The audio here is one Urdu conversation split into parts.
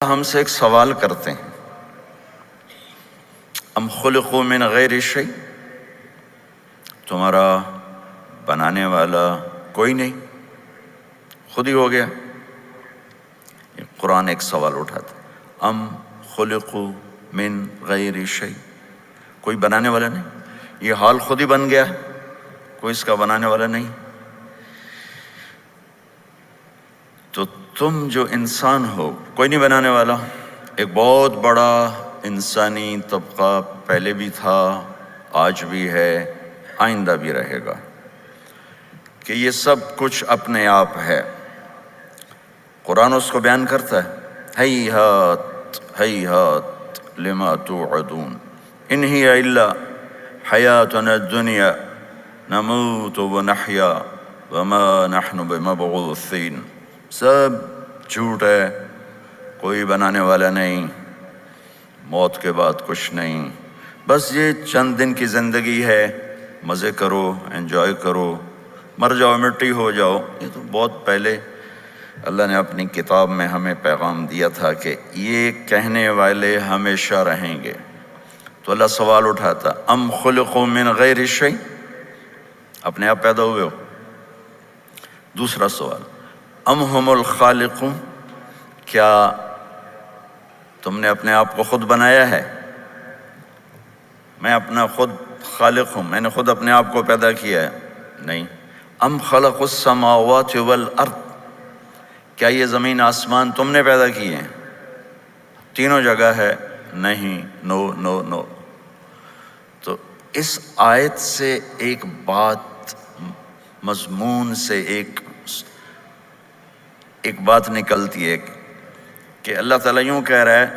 ہم سے ایک سوال کرتے ہیں، ام خلقوا من غیر شیء، تمہارا بنانے والا کوئی نہیں، خود ہی ہو گیا؟ قرآن ایک سوال اٹھاتا ہے، ام خلقوا من غیر شیء، کوئی بنانے والا نہیں، یہ حال خود ہی بن گیا، کوئی اس کا بنانے والا نہیں۔ تو تم جو انسان ہو کوئی نہیں بنانے والا، ایک بہت بڑا انسانی طبقہ پہلے بھی تھا، آج بھی ہے، آئندہ بھی رہے گا، کہ یہ سب کچھ اپنے آپ ہے۔ قرآن اس کو بیان کرتا ہے، ہیہات ہیہات لما توعدون ان ہی الا حیاتنا الدنیا نموت ونحیا وما نحن بمبعوثین، سب جھوٹ ہے، کوئی بنانے والا نہیں، موت کے بعد کچھ نہیں، بس یہ چند دن کی زندگی ہے، مزے کرو، انجوائے کرو، مر جاؤ مٹی ہو جاؤ۔ یہ تو بہت پہلے اللہ نے اپنی کتاب میں ہمیں پیغام دیا تھا کہ یہ کہنے والے ہمیشہ رہیں گے۔ تو اللہ سوال اٹھاتا، ام خلقوا من غیر شیء، اپنے آپ پیدا ہوئے ہو؟ دوسرا سوال، ام ہم الخالقون، کیا تم نے اپنے آپ کو خود بنایا ہے؟ میں اپنا خود خالق ہوں، میں نے خود اپنے آپ کو پیدا کیا ہے؟ نہیں۔ ام خلقوا السماوات والارض، کیا یہ زمین آسمان تم نے پیدا کیے ہیں؟ تینوں جگہ ہے نہیں، نو نو نو۔ تو اس آیت سے ایک بات، مضمون سے ایک بات نکلتی ہے کہ اللہ تعالیٰ یوں کہہ رہا ہے،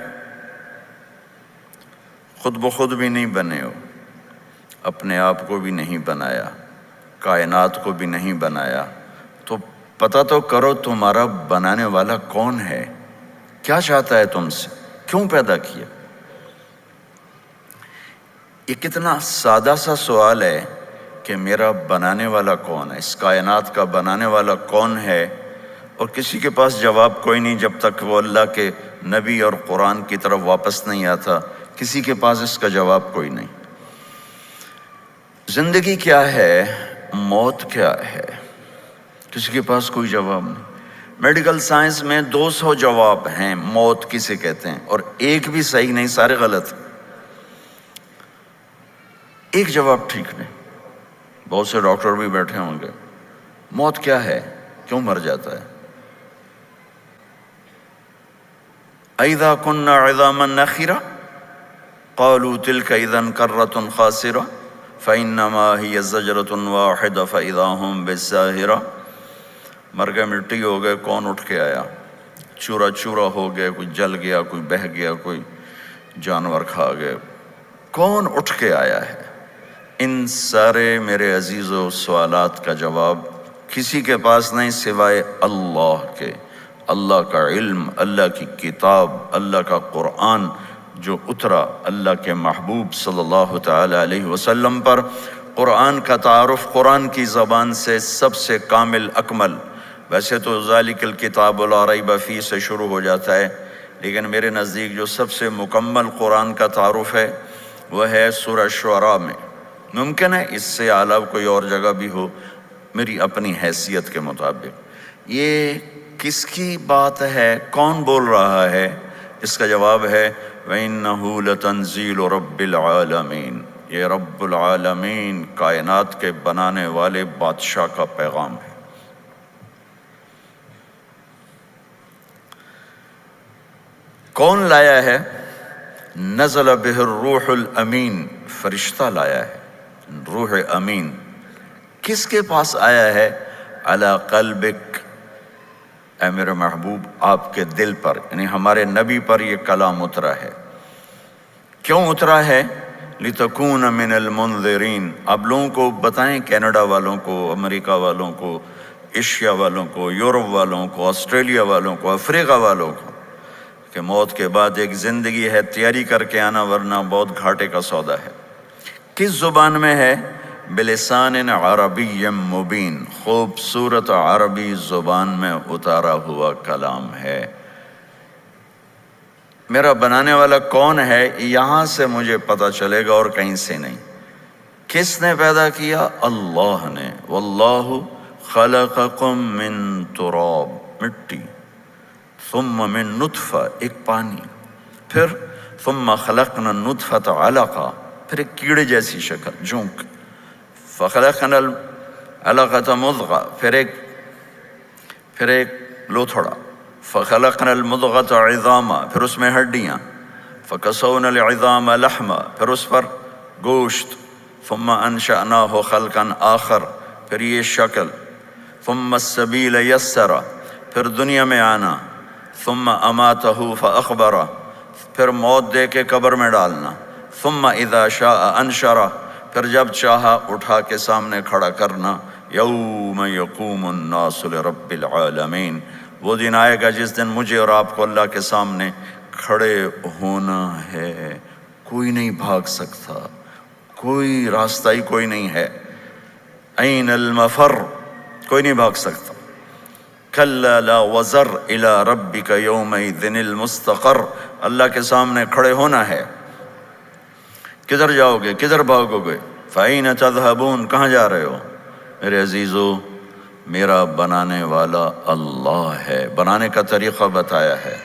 خود بخود بھی نہیں بنے ہو، اپنے آپ کو بھی نہیں بنایا، کائنات کو بھی نہیں بنایا، تو پتہ تو کرو تمہارا بنانے والا کون ہے، کیا چاہتا ہے تم سے، کیوں پیدا کیا؟ یہ کتنا سادہ سا سوال ہے کہ میرا بنانے والا کون ہے، اس کائنات کا بنانے والا کون ہے، اور کسی کے پاس جواب کوئی نہیں جب تک وہ اللہ کے نبی اور قرآن کی طرف واپس نہیں آتا، کسی کے پاس اس کا جواب کوئی نہیں۔ زندگی کیا ہے، موت کیا ہے، کسی کے پاس کوئی جواب نہیں۔ میڈیکل سائنس میں 200 جواب ہیں موت کسے کہتے ہیں، اور ایک بھی صحیح نہیں، سارے غلط، ایک جواب ٹھیک نہیں۔ بہت سے ڈاکٹر بھی بیٹھے ہوں گے، موت کیا ہے، کیوں مر جاتا ہے؟ اذا كنا عظاما نخرة قالوا تلك اذا كرة خاسرة فانما هي زجرة واحدة فاذا هم بالساهرة، مر گئے، مٹی ہو گئے، کون اٹھ کے آیا؟ چورا چورا ہو گئے، کوئی جل گیا، کوئی بہہ گیا، کوئی جانور کھا گئے، کون اٹھ کے آیا ہے؟ ان سارے میرے عزیزو سوالات کا جواب کسی کے پاس نہیں سوائے اللہ کے۔ اللہ کا علم، اللہ کی کتاب، اللہ کا قرآن جو اترا اللہ کے محبوب صلی اللہ تعالی علیہ وسلم پر۔ قرآن کا تعارف قرآن کی زبان سے سب سے کامل اکمل، ویسے تو ذالک الکتاب لا ریب فیہ سے شروع ہو جاتا ہے، لیکن میرے نزدیک جو سب سے مکمل قرآن کا تعارف ہے وہ ہے سورہ شعراء میں۔ ممکن ہے اس سے اعلیٰ کوئی اور جگہ بھی ہو، میری اپنی حیثیت کے مطابق۔ یہ کس کی بات ہے، کون بول رہا ہے؟ اس کا جواب ہے وَإِنَّهُ لَتَنزِيلُ رَبِّ الْعَالَمِينَ، یہ رب العالمین کائنات کے بنانے والے بادشاہ کا پیغام ہے۔ کون لایا ہے؟ نزل بہ الروح الامین، فرشتہ لایا ہے، روح امین۔ کس کے پاس آیا ہے؟ علی قلبک، اے میرے محبوب آپ کے دل پر، یعنی ہمارے نبی پر یہ کلام اترا ہے۔ کیوں اترا ہے؟ لِتَكُونَ مِنَ الْمُنذِرِينَ، آپ لوگوں کو بتائیں، کینیڈا والوں کو، امریکہ والوں کو، ایشیا والوں کو، یورپ والوں کو، آسٹریلیا والوں کو، افریقہ والوں کو، کہ موت کے بعد ایک زندگی ہے، تیاری کر کے آنا ورنہ بہت گھاٹے کا سودا ہے۔ کس زبان میں ہے؟ بلسان عربی مبین، خوبصورت عربی زبان میں اتارا ہوا کلام ہے۔ میرا بنانے والا کون ہے یہاں سے مجھے پتہ چلے گا اور کہیں سے نہیں۔ کس نے پیدا کیا؟ اللہ نے۔ واللہ خلقکم من تراب، مٹی، ثم من نطفہ، ایک پانی، پھر ثم خلقنا النطفۃ علقہ، پھر ایک کیڑے جیسی شکل، جونک، فخلقنا العلقۃ مضغہ، پھر ایک لوتھڑا، فخلقنا المضغۃ عظاما، پھر اس میں ہڈیاں، فکسونا العظام لحما، پھر اس پر گوشت، ثم انشأناہ خلقا آخر، پھر یہ شکل، ثم السبیل یسرا، پھر دنیا میں آنا، ثم اماتہ فاخبرہ، پھر موت دے کے قبر میں ڈالنا، ثم اذا شاء انشرہ، پھر جب چاہا اٹھا کے سامنے کھڑا کرنا، یوم یقوم الناس لرب العالمین، وہ دن آئے گا جس دن مجھے اور آپ کو اللہ کے سامنے کھڑے ہونا ہے۔ کوئی نہیں بھاگ سکتا، کوئی راستہ ہی کوئی نہیں ہے۔ این المفر، کوئی نہیں بھاگ سکتا۔ کلا لا وزر الی ربک یومئذ المستقر، اللہ کے سامنے کھڑے ہونا ہے۔ کدھر جاؤ گے، کدھر بھاگو گے؟ فَأَيْنَ تَذْهَبُونَ، کہاں جا رہے ہو؟ میرے عزیزو، میرا بنانے والا اللہ ہے، بنانے کا طریقہ بتایا ہے۔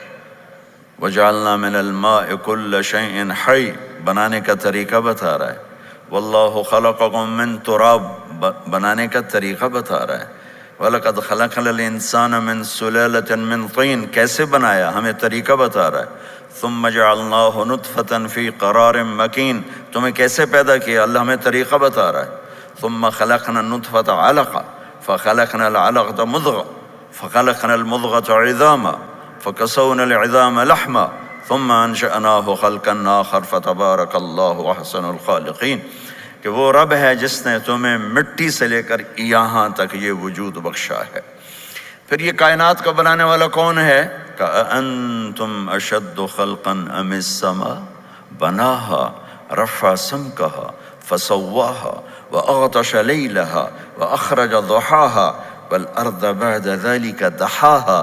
وَجَعَلْنَا مِنَ الْمَاءِ كُلَّ شَيْءٍ حَيٍّ، بنانے کا طریقہ بتا رہا ہے۔ وَاللَّهُ خَلَقَكُم مِّن تُرَابٍ، بنانے کا طریقہ بتا رہا ہے۔ وَلَقَدْ خَلَقْنَا الْإِنسَانَ مِن سُلَالَةٍ مِّن طِينٍ، کیسے بنایا ہمیں طریقہ بتا رہا ہے۔ ثُمَّ جَعَلْنَاهُ نُطْفَةً فِي قَرَارٍ مَّكِينٍ، تمہیں کیسے پیدا کیا اللہ ہمیں طریقہ بتا رہا ہے۔ ثُمَّ خَلَقْنَا النُّطْفَةَ عَلَقَةً فَخَلَقْنَا الْعَلَقَةَ مُضْغَةً فَخَلَقْنَا الْمُضْغَةَ عِظَامًا فَكَسَوْنَا الْعِظَامَ لَحْمًا ثُمَّ أَنشَأْنَاهُ خَلْقًا آخَرَ فَتَبَارَكَ اللَّهُ أَحْسَنُ الْخَالِقِينَ، کہ وہ رب ہے جس نے تمہیں مٹی سے لے کر یہاں تک یہ وجود بخشا ہے۔ پھر یہ کائنات کا بنانے والا کون ہے؟ کأنتم اشد خلقا ام السماء بناها رفع سمكها فسواها وأغطش ليلها وأخرج ضحاها والأرض بعد ذلك دحاها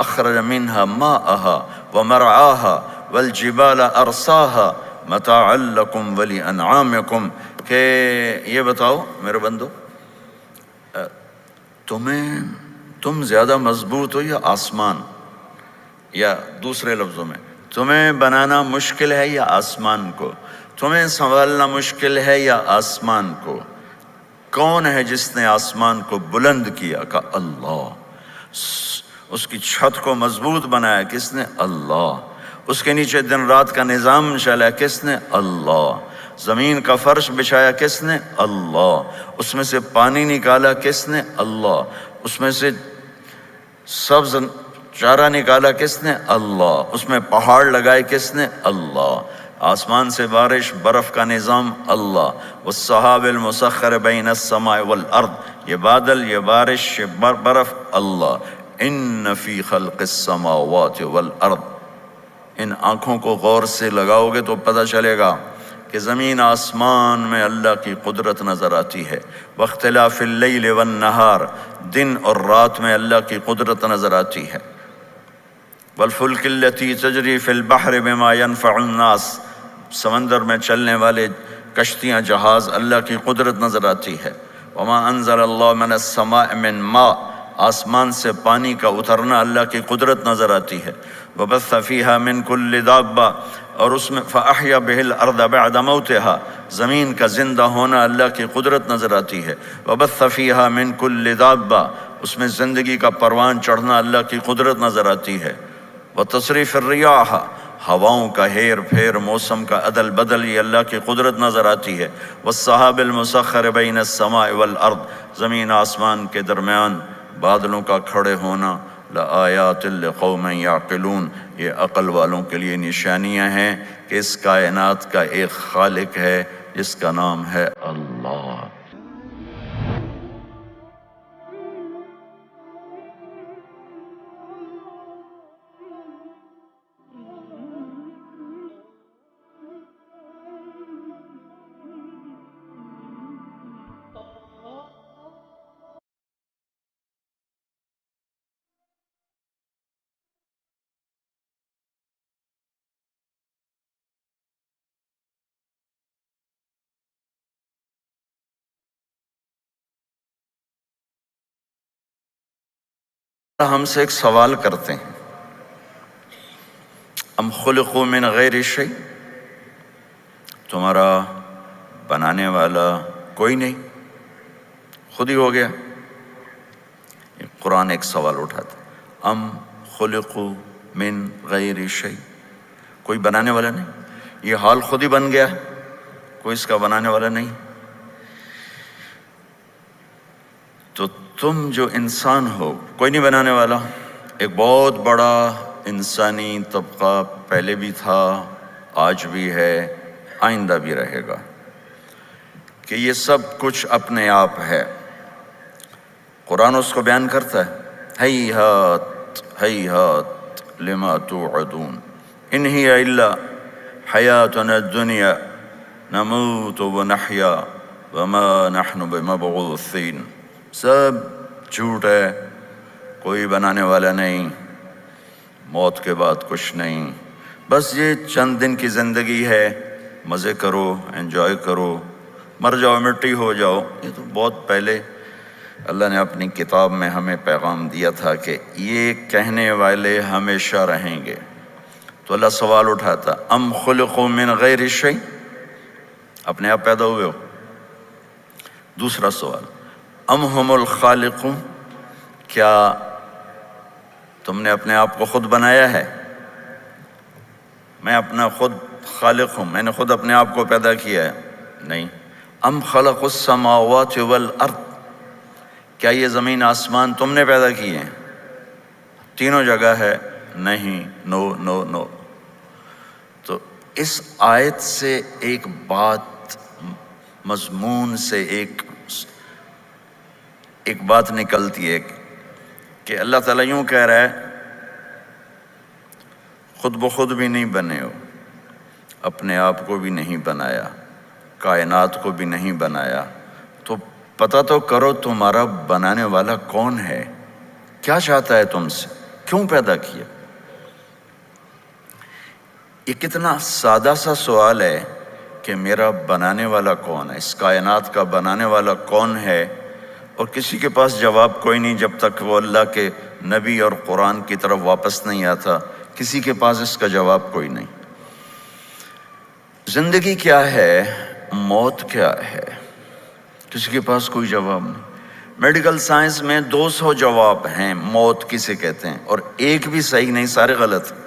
أخرج منها ماءها ومرعاها والجبال أرساها متاعا لكم ولأنعامكم، کہ یہ بتاؤ میرے بندو، تم زیادہ مضبوط ہو یا آسمان؟ یا دوسرے لفظوں میں، تمہیں بنانا مشکل ہے یا آسمان کو؟ تمہیں سنبھالنا مشکل ہے یا آسمان کو؟ کون ہے جس نے آسمان کو بلند کیا؟ کہ اللہ۔ اس کی چھت کو مضبوط بنایا کس نے؟ اللہ۔ اس کے نیچے دن رات کا نظام چلا کس نے؟ اللہ۔ زمین کا فرش بچھایا کس نے؟ اللہ۔ اس میں سے پانی نکالا کس نے؟ اللہ۔ اس میں سے سبز چارہ نکالا کس نے؟ اللہ۔ اس میں پہاڑ لگائے کس نے؟ اللہ۔ آسمان سے بارش، برف کا نظام اللہ۔ والسحاب المسخر بین السماء والارض، یہ بادل، یہ بارش، یہ برف اللہ۔ ان فی خلق السماوات والارض، ان آنکھوں کو غور سے لگاؤ گے تو پتہ چلے گا کہ زمین آسمان میں اللہ کی قدرت نظر آتی ہے۔ واختلاف اللیل والنہار، دن اور رات میں اللہ کی قدرت نظر آتی ہے۔ والفلک التی تجری فی البحر بما ينفع الناس، سمندر میں چلنے والے کشتیاں، جہاز، اللہ کی قدرت نظر آتی ہے۔ وما انزل اللہ من السماء من ماء، آسمان سے پانی کا اترنا اللہ کی قدرت نظر آتی ہے۔ وبث فیہا من کل دابہ، اور اس میں فأحیا بہ الارض بعد موتہا، زمین کا زندہ ہونا اللہ کی قدرت نظر آتی ہے۔ وبث فیہا من کل دابہ، اس میں زندگی کا پروان چڑھنا اللہ کی قدرت نظر آتی ہے۔ وتصریف الریاح، ہواؤں کا ہیر پھیر، موسم کا عدل بدل، یہ اللہ کی قدرت نظر آتی ہے۔ والسحاب المسخر بین السماء والارض، زمین آسمان کے درمیان بادلوں کا کھڑے ہونا، لآیات لقوم یعقلون، یہ عقل والوں کے لیے نشانیاں ہیں کہ اس کائنات کا ایک خالق ہے جس کا نام ہے اللہ۔ ہم سے ایک سوال کرتے ہیں، ام خلقوا من غیر شیء، تمہارا بنانے والا کوئی نہیں، خود ہی ہو گیا؟ قرآن ایک سوال اٹھاتا، ام خلقوا من غیر شیء، کوئی بنانے والا نہیں، یہ حال خود ہی بن گیا، کوئی اس کا بنانے والا نہیں۔ تو تم جو انسان ہو، کوئی نہیں بنانے والا۔ ایک بہت بڑا انسانی طبقہ پہلے بھی تھا، آج بھی ہے، آئندہ بھی رہے گا، کہ یہ سب کچھ اپنے آپ ہے۔ قرآن اس کو بیان کرتا ہے، ہیہات ہیہات لما توعدون ان ہی الا حیاتنا الدنیا نموت ونحیا وما نحن بمبعوثین، سب جھوٹ ہے، کوئی بنانے والا نہیں، موت کے بعد کچھ نہیں، بس یہ چند دن کی زندگی ہے، مزے کرو، انجوائے کرو، مر جاؤ مٹی ہو جاؤ۔ یہ تو بہت پہلے اللہ نے اپنی کتاب میں ہمیں پیغام دیا تھا کہ یہ کہنے والے ہمیشہ رہیں گے۔ تو اللہ سوال اٹھاتا، ام خلقوا من غیر شیء، اپنے آپ پیدا ہوئے ہو؟ دوسرا سوال، ام ہم الخالقون، کیا تم نے اپنے آپ کو خود بنایا ہے؟ میں اپنا خود خالق ہوں، میں نے خود اپنے آپ کو پیدا کیا ہے؟ نہیں۔ ام خلقوا السماوات والارض، کیا یہ زمین آسمان تم نے پیدا کیے ہیں؟ تینوں جگہ ہے نہیں، نو نو نو۔ تو اس آیت سے ایک بات، مضمون سے ایک بات نکلتی ہے کہ اللہ تعالیٰ یوں کہہ رہا ہے، خود بخود بھی نہیں بنے ہو، اپنے آپ کو بھی نہیں بنایا، کائنات کو بھی نہیں بنایا، تو پتہ تو کرو تمہارا بنانے والا کون ہے، کیا چاہتا ہے تم سے، کیوں پیدا کیا؟ یہ کتنا سادہ سا سوال ہے کہ میرا بنانے والا کون ہے، اس کائنات کا بنانے والا کون ہے، اور کسی کے پاس جواب کوئی نہیں جب تک وہ اللہ کے نبی اور قرآن کی طرف واپس نہیں آتا، کسی کے پاس اس کا جواب کوئی نہیں۔ زندگی کیا ہے، موت کیا ہے، کسی کے پاس کوئی جواب نہیں۔ میڈیکل سائنس میں 200 جواب ہیں موت کسے کہتے ہیں، اور ایک بھی صحیح نہیں، سارے غلط ہیں،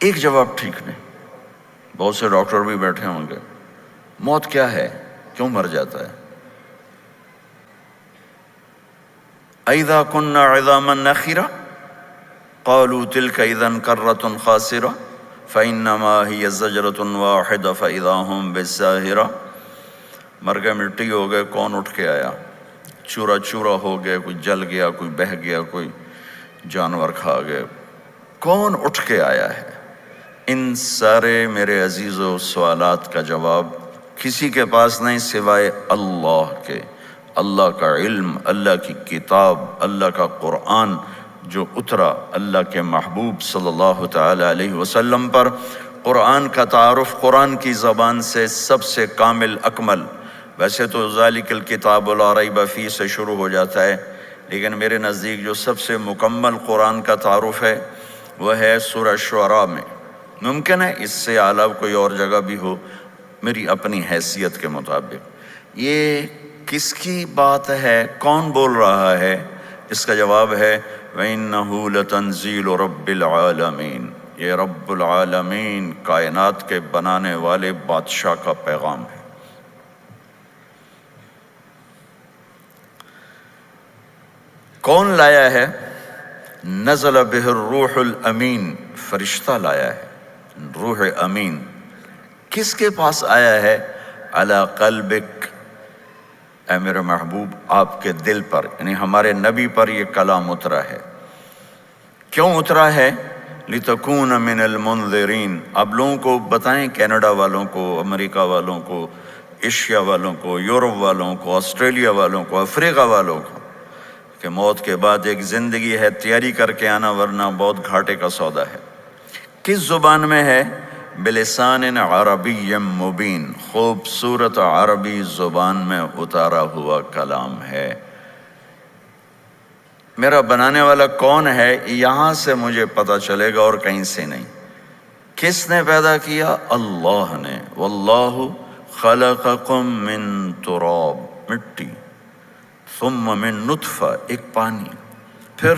ایک جواب ٹھیک نہیں۔ بہت سے ڈاکٹر بھی بیٹھے ہوں گے، موت کیا ہے، کیوں مر جاتا ہے؟ اذا كنا عظاما نخرة قالوا تلك اذا كرة خاسرة فانما هي زجرة واحدة فاذا هم بالساهرة، مر گئے، مٹی ہو گئے، کون اٹھ کے آیا؟ چورا چورا ہو گئے، کوئی جل گیا، کوئی بہہ گیا، کوئی جانور کھا گئے، کون اٹھ کے آیا ہے؟ ان سارے میرے عزیزو سوالات کا جواب کسی کے پاس نہیں سوائے اللہ کے۔ اللہ کا علم، اللہ کی کتاب، اللہ کا قرآن جو اترا اللہ کے محبوب صلی اللہ تعالی علیہ وسلم پر۔ قرآن کا تعارف قرآن کی زبان سے سب سے کامل اکمل، ویسے تو ذالک الکتاب لا ریب فیہ سے شروع ہو جاتا ہے، لیکن میرے نزدیک جو سب سے مکمل قرآن کا تعارف ہے وہ ہے سورہ شعراء میں۔ ممکن ہے اس سے اعلیٰ کوئی اور جگہ بھی ہو، میری اپنی حیثیت کے مطابق۔ یہ کس کی بات ہے، کون بول رہا ہے؟ اس کا جواب ہے وَإِنَّهُ لَتَنزِيلُ رَبِّ الْعَالَمِينَ، یہ رب العالمین کائنات کے بنانے والے بادشاہ کا پیغام ہے۔ کون لایا ہے؟ نزل بہ الروح الامین، فرشتہ لایا ہے، روح امین۔ کس کے پاس آیا ہے؟ علی قلبک، اے میرے محبوب آپ کے دل پر، یعنی ہمارے نبی پر یہ کلام اترا ہے۔ کیوں اترا ہے؟ لتکون من المنذرین، آپ لوگوں کو بتائیں، کینیڈا والوں کو، امریکہ والوں کو، ایشیا والوں کو، یورپ والوں کو، آسٹریلیا والوں کو، افریقہ والوں کو، کہ موت کے بعد ایک زندگی ہے، تیاری کر کے آنا ورنہ بہت گھاٹے کا سودا ہے۔ کس زبان میں ہے؟ بلسان عربی مبین، خوبصورت عربی زبان میں اتارا ہوا کلام ہے۔ میرا بنانے والا کون ہے یہاں سے مجھے پتہ چلے گا اور کہیں سے نہیں۔ کس نے پیدا کیا؟ اللہ نے۔ واللہ خلقکم من تراب، مٹی، ثم من نطفہ، ایک پانی، پھر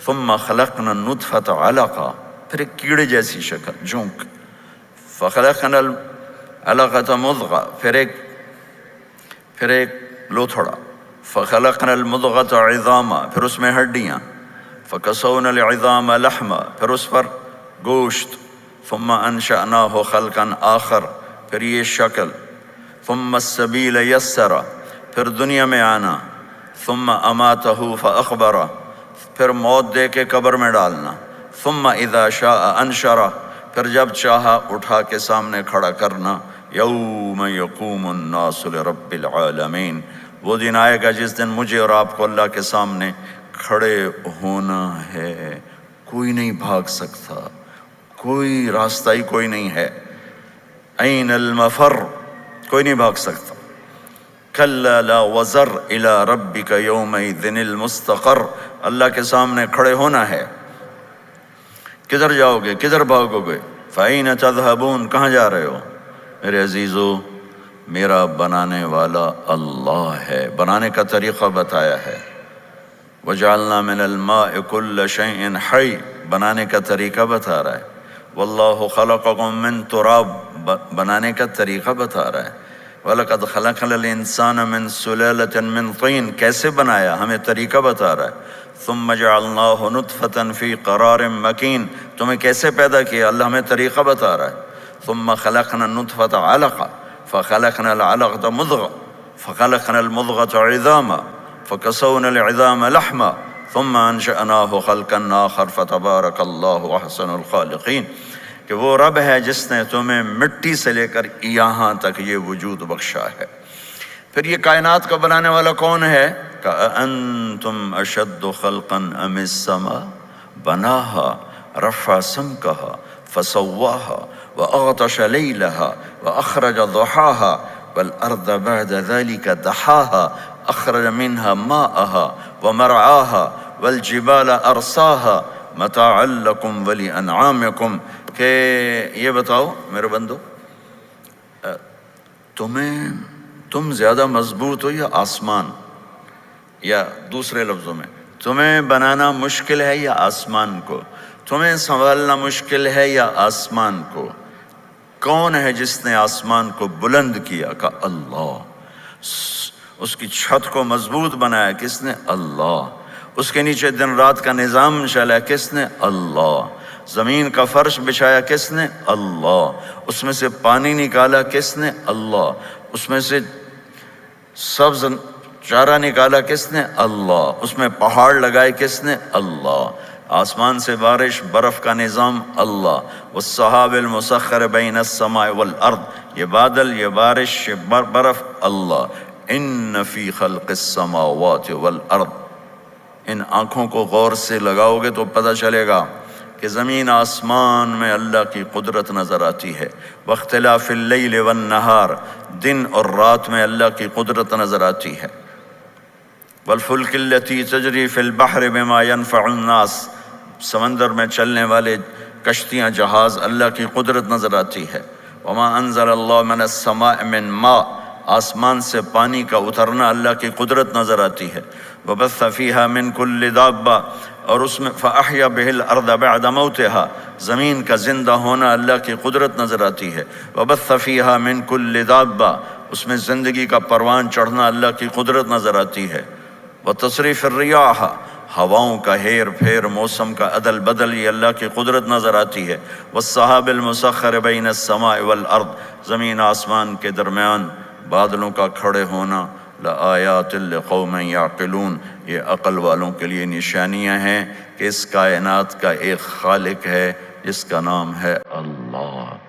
ثم خلقنا النطفۃ علقہ، پھر ایک کیڑے جیسی شکل، جونک، فخلقنا العلقۃ مضغہ، پھر ایک لوتھڑا، فخلقنا المضغۃ عظاما، پھر اس میں ہڈیاں، فکسونا العظام لحما، پھر اس پر گوشت، ثم انشأناہ خلقا آخر، پھر یہ شکل، ثم السبیل یسرا، پھر دنیا میں آنا، ثم اماتہ فاخبرہ، پھر موت دے کے قبر میں ڈالنا، ثم اذا شاء انشرہ، پھر جب چاہا اٹھا کے سامنے کھڑا کرنا، یوم یقوم الناس لرب العالمین، وہ دن آئے گا جس دن مجھے اور آپ کو اللہ کے سامنے کھڑے ہونا ہے، کوئی نہیں بھاگ سکتا، کوئی راستہ ہی کوئی نہیں ہے، این المفر، کوئی نہیں بھاگ سکتا، کلا لا وزر الی ربک یومئذ المستقر، اللہ کے سامنے کھڑے ہونا ہے، کدھر جاؤ گے، کدھر بھاگو گے؟ فَأَيْنَ تَذْهَبُونَ، کہاں جا رہے ہو؟ میرے عزیزو، میرا بنانے والا اللہ ہے، بنانے کا طریقہ بتایا ہے، وَجَعَلْنَا مِنَ الْمَاءِ كُلَّ شَيْءٍ حَيٍّ، بنانے کا طریقہ بتا رہا ہے، وَاللَّهُ خَلَقَكُم مِّن تُرَابٍ، بنانے کا طریقہ بتا رہا ہے، وَلَقَدْ خَلَقْنَا الْإِنسَانَ مِن سُلَالَةٍ مِّن طِينٍ، کیسے بنایا ہمیں طریقہ بتا رہا ہے، ثم جعلناہ نطفة فی قرار مکین، تمہیں کیسے پیدا کیا اللہ ہمیں طریقہ بتا رہا ہے، ثم خلقنا النطفة علقہ، فخلقنا العلقة مضغة، فخلقنا المضغة عظاما، فکسونا العظام لحما، ثم انشأناہ خلقا آخر، فتبارک اللہ احسن الخالقین، کہ وہ رب ہے جس نے تمہیں مٹی سے لے کر یہاں تک یہ وجود بخشا ہے۔ پھر یہ کائنات کا بنانے والا کون ہے؟ کأنتم اشد خلقا ام السماء بناها رفع سمكها فسواها واغطش ليلها واخرج ضحاها والارض بعد ذلك دحاها اخرج منها ماءها ومرعاها والجبال ارساها متاعا لكم ولانعامكم، کہ یہ بتاؤ میرے بندو، تم زیادہ مضبوط ہو یا آسمان؟ یا دوسرے لفظوں میں، تمہیں بنانا مشکل ہے یا آسمان کو؟ تمہیں سنبھالنا مشکل ہے یا آسمان کو؟ کون ہے جس نے آسمان کو بلند کیا؟ کہ اللہ۔ اس کی چھت کو مضبوط بنایا کس نے؟ اللہ۔ اس کے نیچے دن رات کا نظام چلا کس نے؟ اللہ۔ زمین کا فرش بچھایا کس نے؟ اللہ۔ اس میں سے پانی نکالا کس نے؟ اللہ۔ اس میں سے سبز چارہ نکالا کس نے؟ اللہ۔ اس میں پہاڑ لگائے کس نے؟ اللہ۔ آسمان سے بارش، برف کا نظام اللہ۔ والسحاب المسخر بین السماء والارض، یہ بادل، یہ بارش، یہ برف اللہ۔ ان فی خلق السماوات والارض، ان آنکھوں کو غور سے لگاؤ گے تو پتہ چلے گا کہ زمین آسمان میں اللہ کی قدرت نظر آتی ہے۔ واختلاف اللیل والنہار، دن اور رات میں اللہ کی قدرت نظر آتی ہے۔ والفلک التی تجری فی البحر بما ينفع الناس، سمندر میں چلنے والے کشتیاں، جہاز، اللہ کی قدرت نظر آتی ہے۔ وما انزل اللہ من السماء من ماء، آسمان سے پانی کا اترنا اللہ کی قدرت نظر آتی ہے۔ وبث فیہا من کل دابہ، اور اس میں فاحیا بہ الارض بعد موتها، زمین کا زندہ ہونا اللہ کی قدرت نظر آتی ہے۔ وبث فیہا من کل دابہ، اس میں زندگی کا پروان چڑھنا اللہ کی قدرت نظر آتی ہے۔ وتصریف الریاح، ہواؤں کا ہیر پھیر، موسم کا عدل بدل، یہ اللہ کی قدرت نظر آتی ہے۔ والسحاب المسخر بین السماء والارض، زمین آسمان کے درمیان بادلوں کا کھڑے ہونا، لآیات لقوم یعقلون، یہ عقل والوں کے لیے نشانیاں ہیں کہ اس کائنات کا ایک خالق ہے جس کا نام ہے اللہ۔